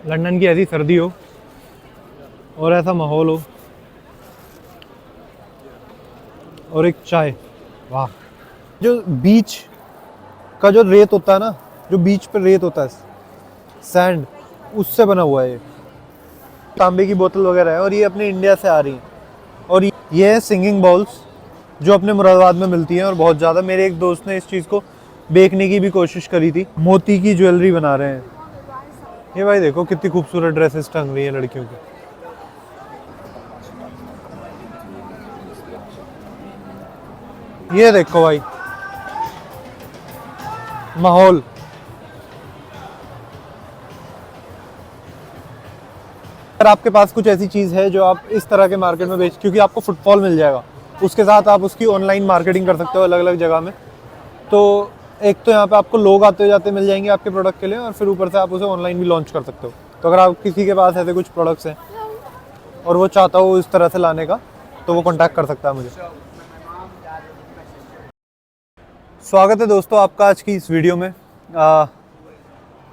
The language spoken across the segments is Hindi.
लंदन की ऐसी सर्दी हो और ऐसा माहौल हो और एक चाय, वाह। जो बीच का जो रेत होता है ना, जो बीच पे रेत होता है, सैंड, उससे बना हुआ है ये। तांबे की बोतल वगैरह है और ये अपने इंडिया से आ रही है। और ये है सिंगिंग बॉल्स जो अपने मुरादाबाद में मिलती हैं और बहुत ज़्यादा। मेरे एक दोस्त ने इस चीज़ को बेचने की भी कोशिश करी थी। मोती की ज्वेलरी बना रहे हैं ये। भाई देखो कितनी खूबसूरत ड्रेसेस टंग रही है लड़कियों की। ये देखो भाई माहौल। अगर आपके पास कुछ ऐसी चीज़ है जो आप इस तरह के मार्केट में बेच, क्योंकि आपको फुटफॉल मिल जाएगा, उसके साथ आप उसकी ऑनलाइन मार्केटिंग कर सकते हो अलग अलग जगह में। तो एक तो यहाँ पे आपको लोग आते जाते मिल जाएंगे आपके प्रोडक्ट के लिए, और फिर ऊपर से आप उसे ऑनलाइन भी लॉन्च कर सकते हो। तो अगर आप किसी के पास ऐसे कुछ प्रोडक्ट्स हैं और वो चाहता हो इस तरह से लाने का, तो वो कॉन्टैक्ट कर सकता है मुझे। स्वागत है दोस्तों आपका आज की इस वीडियो में।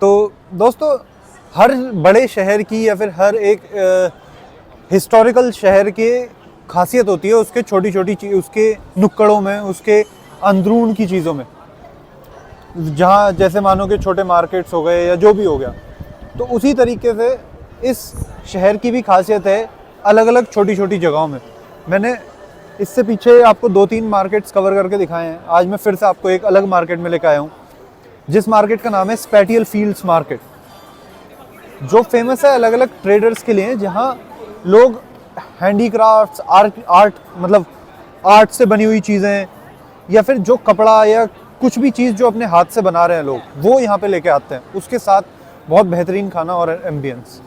तो दोस्तों, हर बड़े शहर की या फिर हर एक हिस्टोरिकल शहर की खासियत होती है उसके छोटी छोटी चीज, उसके नुक्कड़ों में, उसके अंदरून की चीज़ों में। जहाँ जैसे मानो कि छोटे मार्केट्स हो गए या जो भी हो गया, तो उसी तरीके से इस शहर की भी खासियत है अलग अलग छोटी छोटी जगहों में। मैंने इससे पीछे आपको 2-3 मार्केट्स कवर करके दिखाए हैं। आज मैं फिर से आपको एक अलग मार्केट में लेकर आया हूँ, जिस मार्केट का नाम है स्पैटियल फील्ड्स मार्केट, जो फेमस है अलग अलग ट्रेडर्स के लिए, जहाँ लोग हैंडीक्राफ्ट्स, आर्ट मतलब आर्ट से बनी हुई चीज़ें, या फिर जो कपड़ा या कुछ भी चीज़ जो अपने हाथ से बना रहे हैं लोग, वो यहाँ पे लेके आते हैं। उसके साथ बहुत बेहतरीन खाना और एम्बियंस।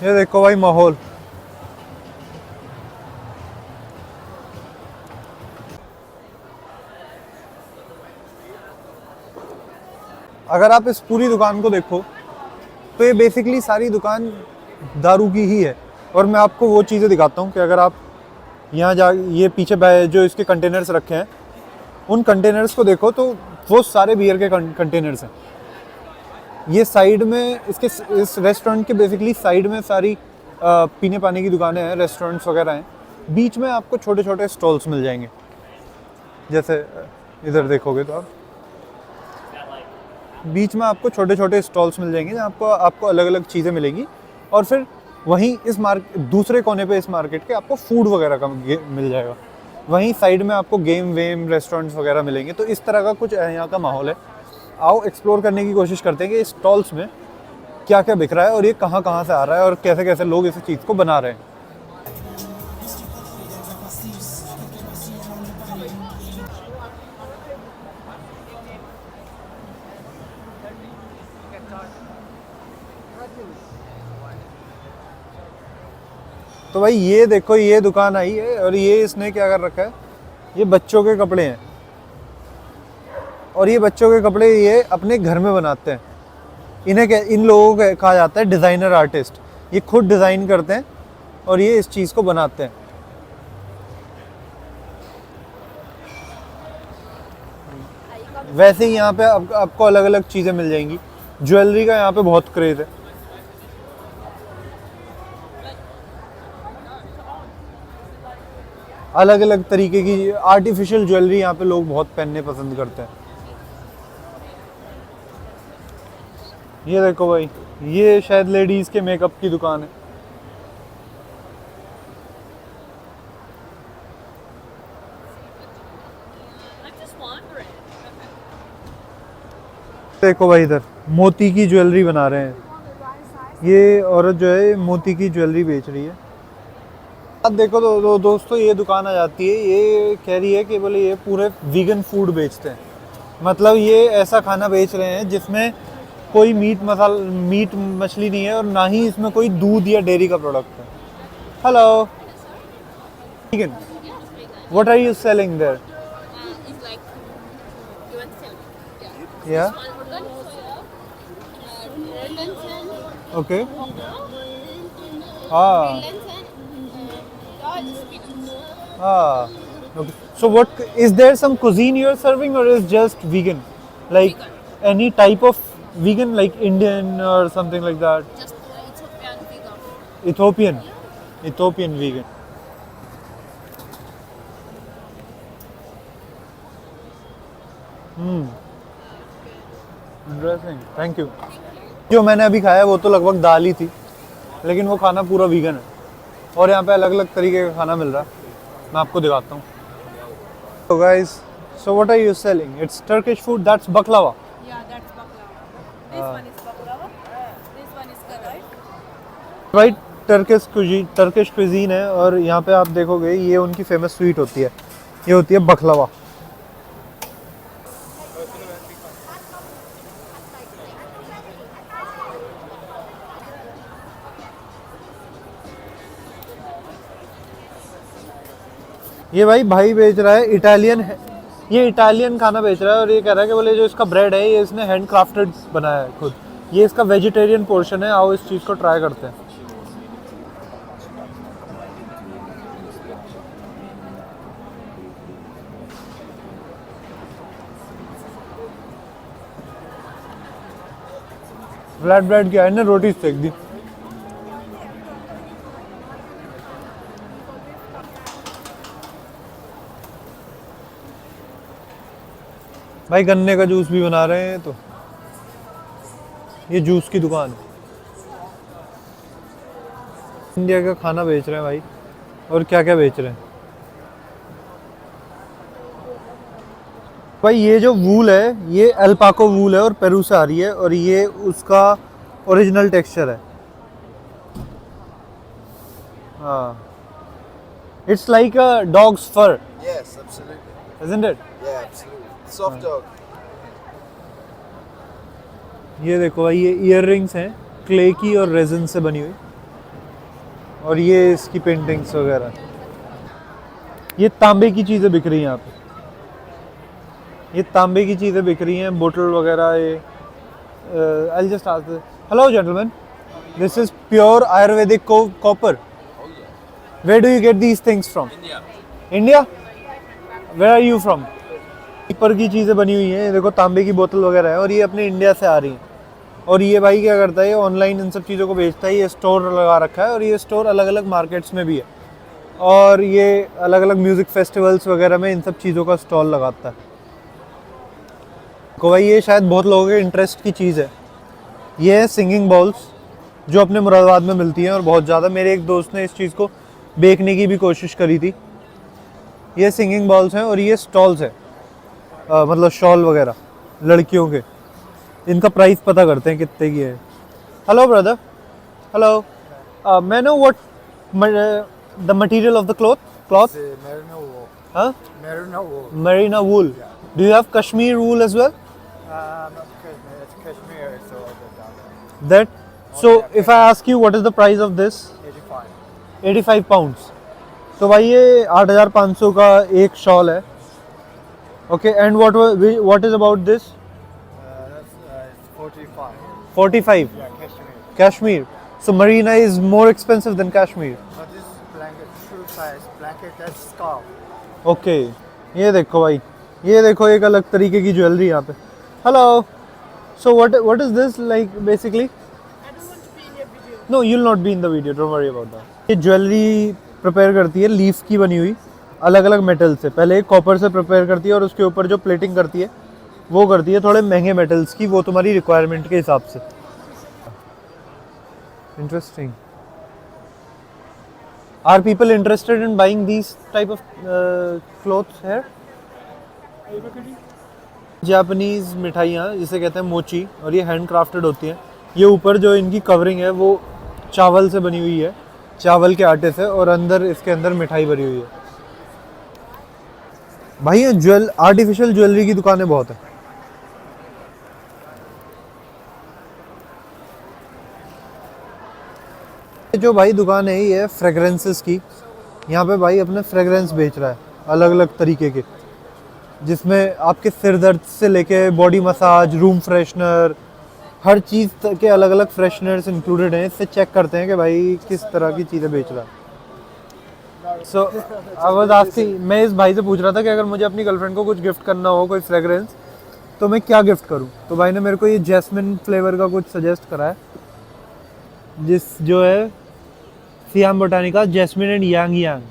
ये देखो भाई माहौल। अगर आप इस पूरी दुकान को देखो तो ये बेसिकली सारी दुकान दारू की ही है। और मैं आपको वो चीज़ें दिखाता हूँ कि अगर आप यहाँ जा, ये पीछे जो इसके कंटेनर्स रखे हैं, उन कंटेनर्स को देखो तो वो सारे बियर के कंटेनर्स हैं। ये साइड में इसके, इस रेस्टोरेंट के बेसिकली साइड में सारी पीने पानी की दुकानें हैं, रेस्टोरेंट्स वगैरह हैं। बीच में आपको छोटे छोटे स्टॉल्स मिल जाएंगे, जैसे इधर देखोगे तो आप बीच में आपको छोटे छोटे स्टॉल्स मिल जाएंगे, जहाँ आपको अलग अलग चीज़ें मिलेंगी। और फिर वहीं इस दूसरे कोने पे इस मार्केट के आपको फूड वगैरह का मिल जाएगा। वहीं साइड में आपको गेम वेम रेस्टोरेंट्स वगैरह मिलेंगे। तो इस तरह का कुछ यहाँ का माहौल है। आओ एक्सप्लोर करने की कोशिश करते हैं कि इस स्टॉल्स में क्या क्या बिक रहा है और ये कहाँ कहाँ से आ रहा है और कैसे कैसे लोग इस चीज़ को बना रहे हैं। तो भाई ये देखो, ये दुकान आई है और ये इसने क्या कर रखा है, ये बच्चों के कपड़े हैं। और ये बच्चों के कपड़े ये अपने घर में बनाते हैं। इन लोगों को कहा जाता है डिज़ाइनर आर्टिस्ट। ये खुद डिज़ाइन करते हैं और ये इस चीज़ को बनाते हैं। वैसे ही यहाँ पे आपको अलग अलग चीज़ें मिल जाएंगी। ज्वेलरी का यहाँ पे बहुत क्रेज़ है। अलग अलग तरीके की आर्टिफिशियल ज्वेलरी यहाँ पे लोग बहुत पहनने पसंद करते हैं। ये देखो भाई, ये शायद लेडीज़ के मेकअप की दुकान है। देखो भाई इधर मोती की ज्वेलरी बना रहे हैं। ये औरत जो है मोती की ज्वेलरी बेच रही है। अब देखो दोस्तों, ये दुकान आ जाती है, ये कह रही है कि बोले ये पूरे वीगन फूड बेचते हैं। मतलब ये ऐसा खाना बेच रहे हैं जिसमें कोई मीट मछली नहीं है और ना ही इसमें कोई दूध या डेयरी का प्रोडक्ट है। Hello, vegan, what are you selling there? या ओके, हाँ हाँ, Okay. So what is there some cuisine you are serving or is just vegan? Like Vegan. any type of vegan like Indian or something like that? Just Ethiopian vegan. Ethiopian. Ethiopian vegan. Interesting, thank you. जो मैंने अभी खाया वो तो लगभग दाल ही थी, लेकिन वो खाना पूरा वीगन है और यहाँ पे अलग अलग तरीके का खाना मिल रहा है। मैं आपको दिखाता हूँ। So guys, so what are you selling? It's Turkish food. That's baklava. Yeah, that's baklava. This one is baklava. This one is kadayif. Right, Turkish cuisine है और यहाँ पे आप देखोगे ये उनकी फेमस स्वीट होती है, ये होती है बकलावा। ये भाई बेच रहा है इटालियन है, ये इटालियन खाना बेच रहा है और ये कह रहा है कि बोले जो इसका ब्रेड है ये इसने हैंड क्राफ्टेड बनाया है खुद। ये इसका वेजिटेरियन पोर्शन है, आओ इस चीज़ को ट्राई करते हैं। फ्लैट ब्रेड क्या है ना, रोटी सेक दी। भाई गन्ने का जूस भी बना रहे हैं, तो ये जूस की दुकान है। इंडिया का खाना बेच रहे हैं भाई, और क्या क्या बेच रहे हैं भाई। ये जो वूल है ये अल्पाको वूल है और पेरू से आ रही है और ये उसका ओरिजिनल टेक्सचर है। हाँ, it's like a dog's fur, Yes, absolutely. isn't it? Yeah, absolutely. Soft dog. ये देखो भाई, ये ईयर रिंग्स हैं क्ले की और रेजिन से बनी हुई, और ये इसकी पेंटिंग्स वगैरह। ये तांबे की चीज़ें बिक रही हैं यहाँ पे, ये तांबे की चीज़ें बिक रही हैं, बोतल वगैरह। ये I'll just ask this. Hello gentlemen, this is pure Ayurvedic copper. Where do you get these things from? India. India? Where are you from? पीपर की चीज़ें बनी हुई हैं, देखो तांबे की बोतल वगैरह है, और ये अपने इंडिया से आ रही हैं। और ये भाई क्या करता है, ऑनलाइन इन सब चीज़ों को बेचता है। ये स्टोर लगा रखा है और ये स्टोर अलग अलग मार्केट्स में भी है, और ये अलग अलग म्यूज़िक फेस्टिवल्स वगैरह में इन सब चीज़ों का स्टॉल लगाता है। को भाई ये शायद बहुत लोगों के इंटरेस्ट की चीज़ है। ये है सिंगिंग बॉल्स, जो अपने मुरादाबाद में मिलती हैं और बहुत ज़्यादा। मेरे एक दोस्त ने इस चीज़ को बेचने की भी कोशिश करी थी। ये सिंगिंग बॉल्स हैं और ये स्टॉल्स है, मतलब शॉल वगैरह लड़कियों के। इनका प्राइस पता करते हैं कितने की है। हेलो ब्रदर, हेलो, मैं know what the material of the cloth? The merino wool. हाँ, Merino wool. merino wool. Do you have Kashmir wool as well? Not Kashmir. It's Kashmir. It's all down there. That, so if I ask you what is the price of this? 85. 85 pounds. तो भाई ये 8,500 का एक शॉल है। Okay, and what is about this? It's 45. 45. Yeah, Kashmir. Kashmir. So merino is more expensive than Kashmir. But this blanket, true size blanket, that's scarf. Okay, ये देखो भाई, ये देखो एक अलग तरीके की ज्वेलरी यहाँ पे। Hello, so what is this like basically? I don't want to be in your video. No, you'll not be in the video, don't worry about that. ये ज्वेलरी प्रिपेयर करती है लीफ की बनी हुई, अलग अलग मेटल से। पहले कॉपर से प्रिपेयर करती है और उसके ऊपर जो प्लेटिंग करती है वो करती है थोड़े महंगे मेटल्स की, वो तुम्हारी रिक्वायरमेंट के हिसाब से। Interesting. Are people interested in buying these type of clothes here? Japanese मिठाइयाँ जिसे कहते हैं मोची, और ये हैंड क्राफ्टेड होती हैं। ये ऊपर जो इनकी कवरिंग है वो चावल से बनी हुई है, चावल के आटे से, और अंदर इसके अंदर मिठाई भरी हुई है। भाई ये आर्टिफिशियल ज्वेलरी की दुकानें बहुत है। जो भाई दुकान है ये फ्रेगरेंसेस की, यहाँ पे भाई अपने फ्रेगरेंस बेच रहा है अलग अलग तरीके के, जिसमें आपके सिर दर्द से लेके बॉडी मसाज, रूम फ्रेशनर, हर चीज़ के अलग अलग फ्रेशनर्स इंक्लूडेड हैं। इससे चेक करते हैं कि भाई किस तरह की चीज़ें बेच रहा है। सो आई वाज आस्किंग, मैं इस भाई से पूछ रहा था कि अगर मुझे अपनी गर्लफ्रेंड को कुछ गिफ्ट करना हो, कोई फ्रेग्रेंस, तो मैं क्या गिफ्ट करूं। तो भाई ने मेरे को ये जैस्मिन फ्लेवर का कुछ सजेस्ट करा है, जो है Siam Botanica jasmine and ylang ylang.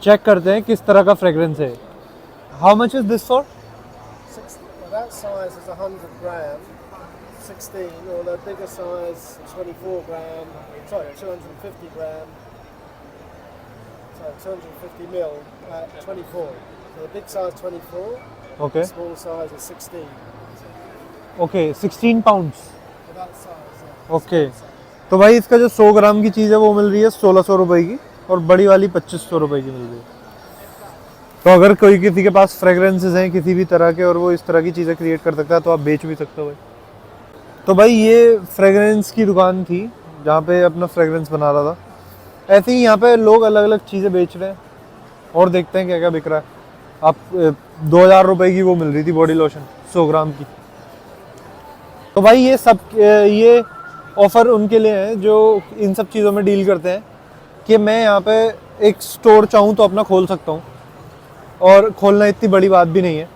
Check करते हैं किस तरह का फ्रेग्रेंस है। How much is this for? 60, well, that size is 100 gram, 16, or the bigger size, 24 gram, sorry, 250 gram, sorry, 250 mil, 24. So the big size 24, okay the small size is 16. Okay 16 pounds. So that size, okay तो भाई इसका जो 100 ग्राम की चीज़ है वो मिल रही है 1600 रुपए की, और बड़ी वाली 2500 रुपए की मिल रही है। तो अगर कोई किसी के पास फ्रेग्रेंसेस हैं किसी भी तरह के और वो इस तरह की चीज़ें क्रिएट कर सकता है तो आप बेच भी सकते हो भाई। तो भाई ये फ्रेग्रेंस की दुकान थी जहाँ पे अपना फ्रेग्रेंस बना रहा था। ऐसे ही यहाँ पे लोग अलग अलग चीज़ें बेच रहे हैं और देखते हैं क्या क्या बिक रहा है। आप 2000 रुपए की वो मिल रही थी बॉडी लोशन 100 ग्राम की। तो भाई ये ऑफ़र उनके लिए है जो इन सब चीज़ों में डील करते हैं कि मैं यहाँ पे एक स्टोर चाहूँ तो अपना खोल सकता हूँ, और खोलना इतनी बड़ी बात भी नहीं है।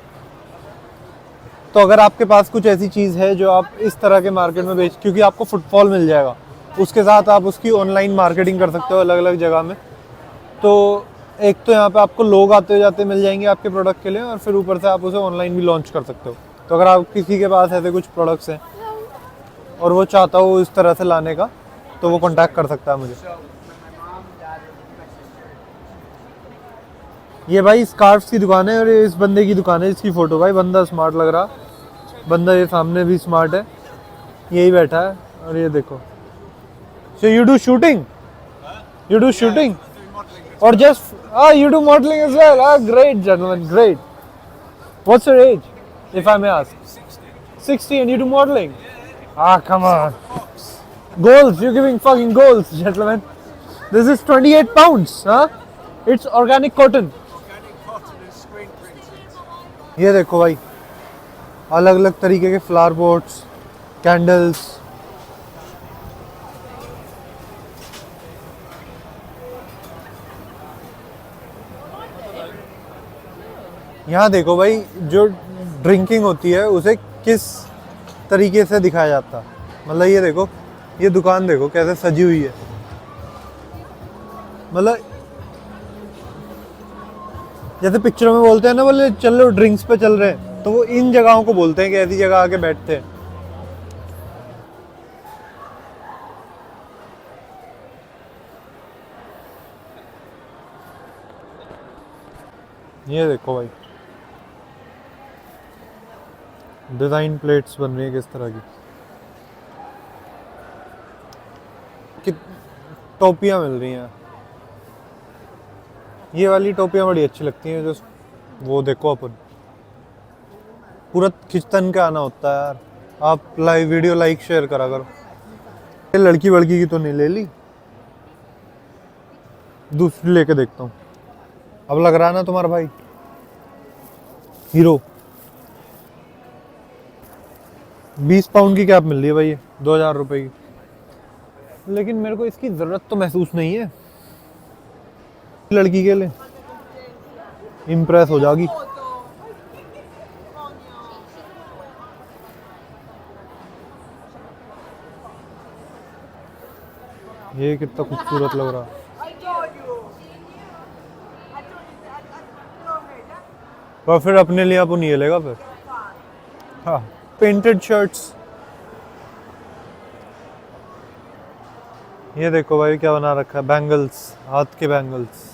तो अगर आपके पास कुछ ऐसी चीज़ है जो आप इस तरह के मार्केट में क्योंकि आपको फुटफॉल मिल जाएगा, उसके साथ आप उसकी ऑनलाइन मार्केटिंग कर सकते हो अलग अलग जगह में। तो एक तो यहाँ पे आपको लोग आते जाते मिल जाएंगे आपके प्रोडक्ट के लिए, और फिर ऊपर से आप उसे ऑनलाइन भी लॉन्च कर सकते हो। तो अगर आप किसी के पास ऐसे कुछ प्रोडक्ट्स हैं और वो चाहता हो इस तरह से लाने का, तो वो कांटेक्ट कर सकता है मुझे। ये भाई स्कार्फ्स की दुकान है और ये इस बंदे की दुकान है, इसकी फ़ोटो। भाई बंदा स्मार्ट लग रहा, बंदा ये सामने भी स्मार्ट है, यही बैठा है। और ये देखो, so you do shooting, you do shooting और just you do modelling as well. Great gentleman, great. What's your age if I may ask? 60 and you do modeling? Come on. Goals, you're giving fucking goals, gentlemen. This is 28 pounds, huh? It's organic cotton. ये देखो भाई, अलग अलग तरीके के फ्लावर पॉट्स, कैंडल्स। यहाँ देखो भाई, जो ड्रिंकिंग होती है उसे किस तरीके से दिखाया जाता। मतलब ये देखो, ये दुकान देखो कैसे सजी हुई है। मतलब जैसे पिक्चरों में बोलते हैं ना, बोले चलो ड्रिंक्स पे चल रहे हैं, तो वो इन जगहों को बोलते हैं कि ऐसी जगह आके बैठते हैं। ये देखो भाई, डिज़ाइन प्लेट्स बन रही है किस तरह की टोपियाँ मिल रही हैं। ये वाली टोपियाँ बड़ी अच्छी लगती हैं, जो वो देखो अपन पूरा खिंचतन के आना होता है यार। आप वीडियो लाइक शेयर करा करो। ये लड़की वड़की की तो नहीं ले ली, दूसरी लेके देखता हूँ। अब लग रहा है ना तुम्हारा भाई हीरो। 20 पाउंड की कैप मिल रही है भाई, ये 2000 रुपए की। लेकिन मेरे को इसकी ज़रूरत तो महसूस नहीं है। लड़की के लिए इम्प्रेस हो जाएगी। ये कितना खूबसूरत लग रहा है। और फिर अपने लिए अपन ये लेगा फिर। हाँ, पेंटेड शर्ट्स। ये देखो भाई क्या बना रखा है, बैंगल्स, हाथ के बैंगल्स।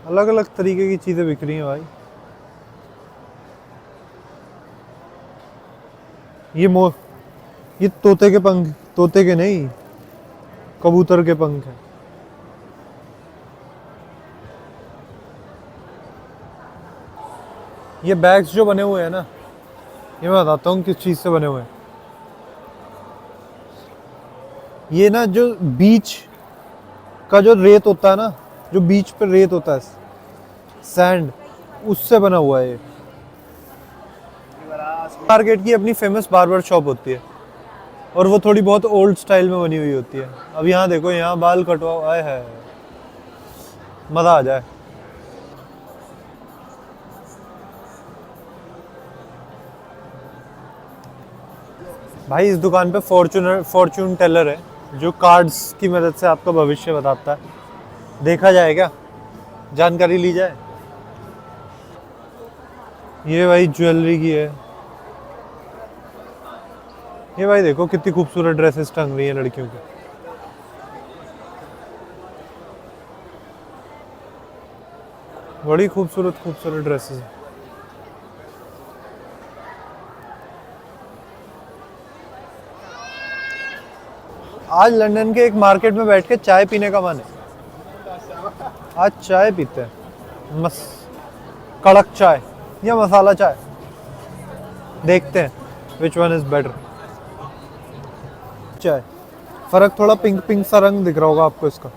अलग अलग तरीके की चीजें बिक रही हैं भाई। ये तोते के पंख, तोते के नहीं, कबूतर के पंख हैं। ये बैग्स जो बने हुए हैं ना, ये मैं बताता हूँ किस चीज़ से बने हुए हैं। ये ना जो बीच का जो रेत होता है ना, जो बीच पे रेत होता है, सैंड, उससे बना हुआ है ये। You gotta ask मार्केट की अपनी फेमस बार्बर शॉप होती है और वो थोड़ी बहुत ओल्ड स्टाइल में बनी हुई होती है। अब यहाँ देखो, यहाँ बाल कटवाओ, आए है मज़ा आ जाए। भाई इस दुकान पे फॉर्चून टेलर है जो कार्ड्स की मदद से आपका भविष्य बताता है। देखा जाए क्या, जानकारी ली जाए। ये भाई ज्वेलरी की है। ये भाई देखो कितनी खूबसूरत ड्रेसेस टंग रही है लड़कियों की। बड़ी खूबसूरत खूबसूरत ड्रेसेस है। आज लंदन के एक मार्केट में बैठ के चाय पीने का मन है। आज चाय पीते हैं, कड़क चाय या मसाला चाय। देखते हैं विच वन इज बेटर। चाय फर्क थोड़ा पिंक पिंक सा रंग दिख रहा होगा आपको इसका।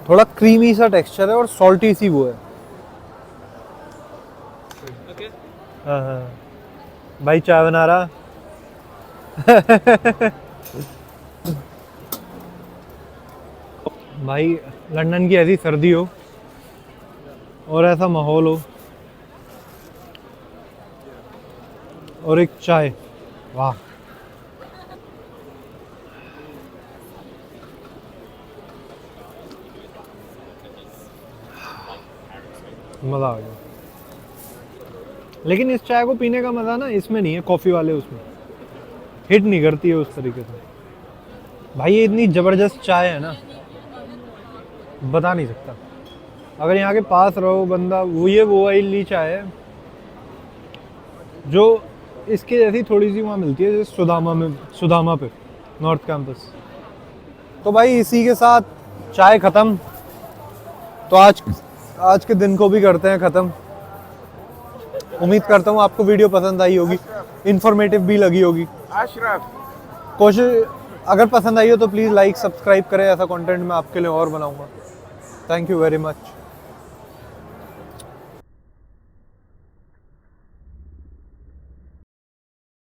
थोड़ा क्रीमी सा टेक्सचर है और सॉल्टी सी वो है। हाँ हाँ भाई चाय बना रहा। भाई लंदन की ऐसी सर्दी हो और ऐसा माहौल हो और एक चाय, वाह। मज़ा आ गया। लेकिन इस चाय को पीने का मज़ा ना इसमें नहीं है, कॉफ़ी वाले उसमें हिट नहीं करती है उस तरीके से। भाई ये इतनी ज़बरदस्त चाय है ना, बता नहीं सकता। अगर यहाँ के पास रहो बंदा, वो वाली चाय है जो इसके जैसी थोड़ी सी वहाँ मिलती है जैसे सुदामा पे नॉर्थ कैंपस। तो भाई इसी के साथ चाय ख़त्म। तो आज के दिन को भी करते हैं ख़त्म। उम्मीद करता हूँ आपको वीडियो पसंद आई होगी, इन्फॉर्मेटिव भी लगी होगी। कोशिश अगर पसंद आई हो तो प्लीज़ लाइक सब्सक्राइब करें। ऐसा कंटेंट मैं आपके लिए और बनाऊंगा। Thank you very much.